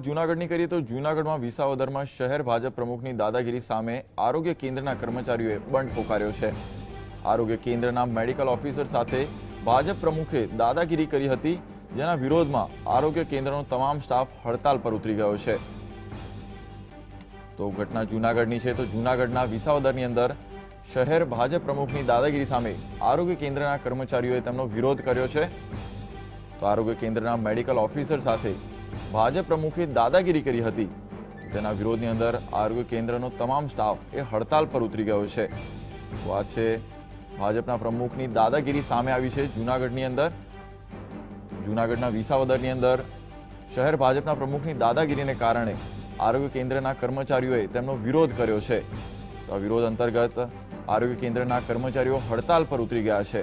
શરૂઆત જૂનાગઢની કરીએ તો જૂનાગઢમાં વિસાવદરમાં શહેર ભાજપ પ્રમુખની દાદાગીરી સામે આરોગ્ય કેન્દ્રના કર્મચારીઓએ બંધ પોકાર્યો છે। આરોગ્ય કેન્દ્રના મેડિકલ ઓફિસર સાથે ભાજપ પ્રમુખે દાદાગીરી કરી હતી, જેના વિરોધમાં આરોગ્ય કેન્દ્રનો તમામ સ્ટાફ હડતાલ પર ઉતરી ગયો છે। તો ઘટના જૂનાગઢની છે તો જૂનાગઢના વિસાવદરની અંદર શહેર ભાજપ પ્રમુખની દાદાગીરી સામે આરોગ્ય કેન્દ્રના કર્મચારીઓએ તેમનો વિરોધ કર્યો છે। તો આરોગ્ય કેન્દ્રના મેડિકલ ઓફિસર સાથે ભાજપ પ્રમુખે દાદાગીરી કરી હતી, તેના વિરોધની અંદર આરોગ્ય કેન્દ્રનો તમામ સ્ટાફ એ હડતાલ પર ઉતરી ગયો છે। તો આ છે ભાજપના પ્રમુખની દાદાગીરી સામે આવી છે જૂનાગઢની અંદર। જૂનાગઢના વિસાવદરની અંદર શહેર ભાજપના પ્રમુખની દાદાગીરીને કારણે આરોગ્ય કેન્દ્રના કર્મચારીઓએ તેમનો વિરોધ કર્યો છે। તો આ વિરોધ અંતર્ગત આરોગ્ય કેન્દ્રના કર્મચારીઓ હડતાલ પર ઉતરી ગયા છે।